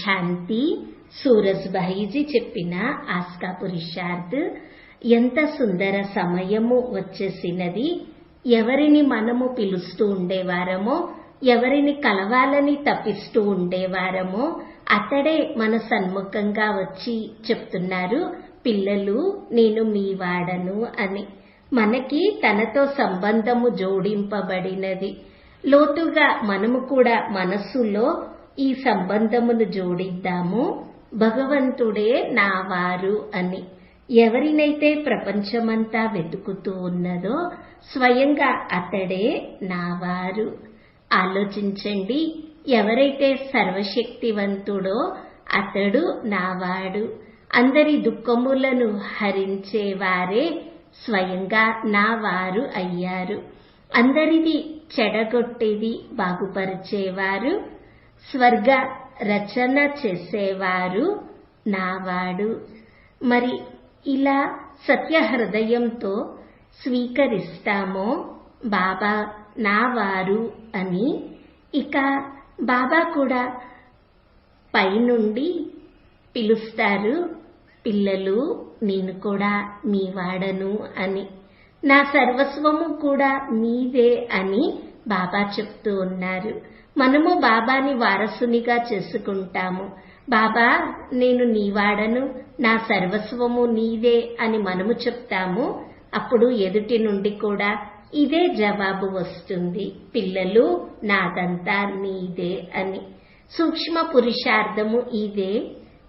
శాంతి సూరజ్భాయిజీ చెప్పిన ఆస్కా పురుషార్థ్. ఎంత సుందర సమయము వచ్చేసినది. ఎవరిని మనము పిలుస్తూ ఉండేవారమో, ఎవరిని కలవాలని తప్పిస్తూ ఉండేవారమో అతడే మన సన్ముఖంగా వచ్చి చెప్తున్నారు, పిల్లలు నేను మీ వాడను అని. మనకి తనతో సంబంధము జోడింపబడినది. లోతుగా మనము కూడా మనస్సులో ఈ సంబంధమును జోడిద్దాము. భగవంతుడే నా వారు అని. ఎవరినైతే ప్రపంచమంతా వెతుకుతూ ఉన్నదో స్వయంగా అతడే నా వారు. ఆలోచించండి, ఎవరైతే సర్వశక్తివంతుడో అతడు నావాడు. అందరి దుఃఖములను హరించేవారే స్వయంగా నా వారు అయ్యారు. అందరిది చెడగొట్టేది బాగుపరిచేవారు, స్వర్గ రచన చేసేవారు నావాడు. మరి ఇలా సత్య హృదయంతో స్వీకరిస్తామో బాబా నా వారు అని, ఇక బాబా కూడా పైనుండి పిలుస్తారు, పిల్లలు నేను కూడా మీ వాడను అని. నా సర్వస్వము కూడా మీదే అని బాబా చెప్తూ ఉన్నారు. మనము బాబాని వారసునిగా చేసుకుంటాము. బాబా నేను నీ వాడను, నా సర్వస్వము నీదే అని మనము చెప్తాము. అప్పుడు ఎదుటి నుండి కూడా ఇదే జవాబు వస్తుంది, పిల్లలు నాదంతా నీదే అని. సూక్ష్మ పురుషార్థము ఇదే.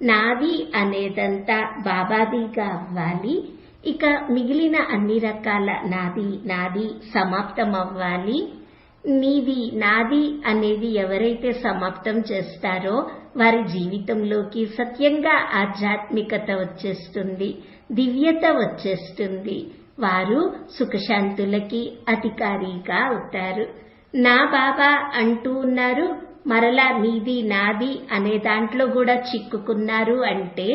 నాది అనేదంతా బాబాదిగా అవ్వాలి. ఇక మిగిలిన అన్ని రకాల నాది నాది సమాప్తం అవ్వాలి. నీది నాది అనేది ఎవరైతే సమాప్తం చేస్తారో వారి జీవితంలోకి సత్యంగా ఆధ్యాత్మికత వచ్చేస్తుంది, దివ్యత వచ్చేస్తుంది. వారు సుఖశాంతులకి అధికారిగా అవుతారు. నా బాబా అంటూ ఉన్నారు, మరలా నీది నాది అనే దాంట్లో కూడా చిక్కుకున్నారు అంటే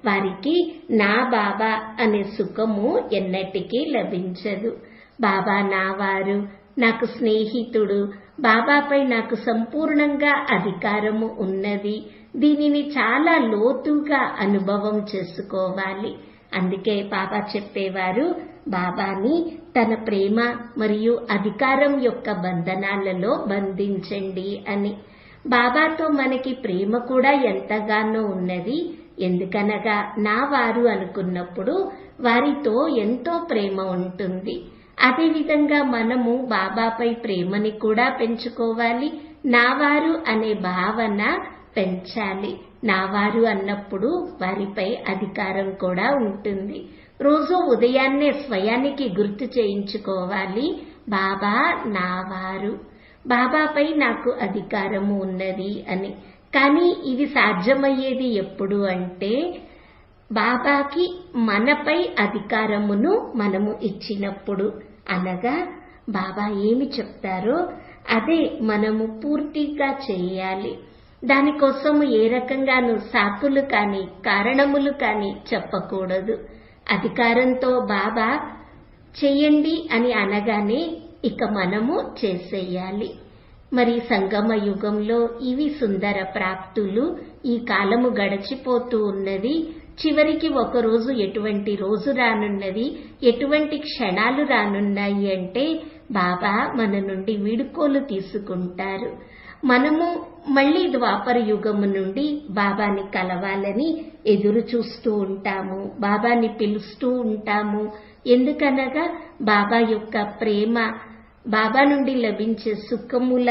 వారికి నా బాబా అనే సుఖము ఎన్నటికీ లభించదు. బాబా నా వారు, నాకు స్నేహితుడు, బాబాపై నాకు సంపూర్ణంగా అధికారము ఉన్నది. దీనిని చాలా లోతుగా అనుభవం చేసుకోవాలి. అందుకే బాబా చెప్పేవారు, బాబాని తన ప్రేమ మరియు అధికారం యొక్క బంధనాలలో బంధించండి అని. బాబాతో మనకి ప్రేమ కూడా ఎంతగానో ఉన్నది. ఎందుకనగా నా వారు అనుకున్నప్పుడు వారితో ఎంతో ప్రేమ ఉంటుంది. అదేవిధంగా మనము బాబాపై ప్రేమని కూడా పెంచుకోవాలి. నావారు అనే భావన పెంచాలి. నావారు అన్నప్పుడు వారిపై అధికారం కూడా ఉంటుంది. రోజు ఉదయాన్నే స్వయానికి గుర్తు చేయించుకోవాలి, బాబా నావారు, బాబాపై నాకు అధికారము ఉన్నది అని. కానీ ఇది సాధ్యమయ్యేది ఎప్పుడు అంటే బాబాకి మనపై అధికారమును మనము ఇచ్చినప్పుడు. అనగా బాబా ఏమి చెప్తారో అదే మనము పూర్తిగా చేయాలి. దానికోసము ఏ రకంగానూ సాకులు కానీ కారణములు కానీ చెప్పకూడదు. అధికారంతో బాబా చెయ్యండి అని అనగానే ఇక మనము చేసేయాలి. మరి సంగమ యుగంలో ఇవి సుందర ప్రాప్తులు. ఈ కాలము గడిచిపోతూ ఉన్నది. చివరికి ఒక రోజు ఎటువంటి రోజు రానున్నది, ఎటువంటి క్షణాలు రానున్నాయి అంటే బాబా మన నుండి వీడుకోలు తీసుకుంటారు. మనము మళ్లీ ద్వాపర యుగము నుండి బాబాని కలవాలని ఎదురు చూస్తూ ఉంటాము, బాబాని పిలుస్తూ ఉంటాము. ఎందుకనగా బాబా యొక్క ప్రేమ, బాబా నుండి లభించే సుఖముల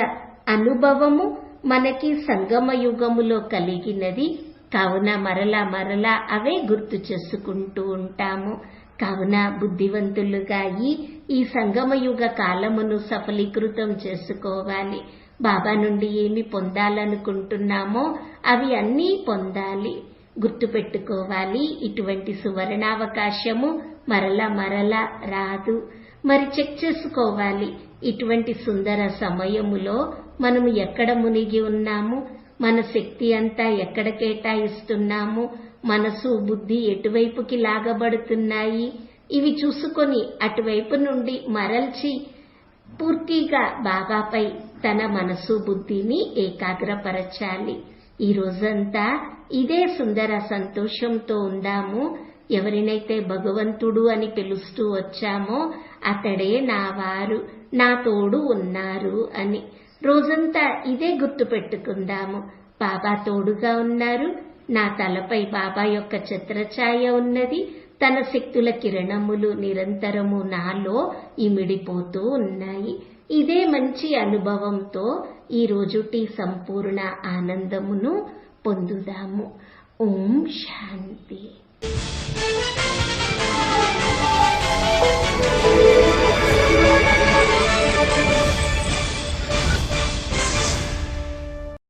అనుభవము మనకి సంగమ యుగములో కలిగినది. కావున మరలా మరలా అవే గుర్తు చేసుకుంటూ ఉంటాము. కావున బుద్ధివంతులుగా ఈ సంగమయుగ కాలమును సఫలీకృతం చేసుకోవాలి. బాబా నుండి ఏమి పొందాలనుకుంటున్నామో అవి అన్నీ పొందాలి. గుర్తుపెట్టుకోవాలి, ఇటువంటి సువర్ణావకాశము మరలా మరలా రాదు. మరి చెక్ చేసుకోవాలి, ఇటువంటి సుందర సమయములో మనము ఎక్కడ మునిగి ఉన్నాము, మన శక్తి అంతా ఎక్కడ కేటాయిస్తున్నాము, మనసు బుద్ధి ఎటువైపుకి లాగబడుతున్నాయి. ఇవి చూసుకొని అటువైపు నుండి మరల్చి పూర్తిగా బాబాపై తన మనసు బుద్ధిని ఏకాగ్రపరచాలి. ఈ రోజంతా ఇదే సుందర సంతోషంతో ఉందాము. ఎవరినైతే భగవంతుడు అని పిలుస్తూ వచ్చామో అతడే నా వారు, నా తోడు ఉన్నారు అని రోజంతా ఇదే గుర్తు పెట్టుకుందాము. బాబా తోడుగా ఉన్నారు, నా తలపై బాబా యొక్క ఛత్రఛాయ ఉన్నది, తన శక్తుల కిరణములు నిరంతరము నాలో ఇమిడిపోతూ ఉన్నాయి. ఇదే మంచి అనుభవంతో ఈ రోజుటి సంపూర్ణ ఆనందమును పొందుదాము. ఓం శాంతి.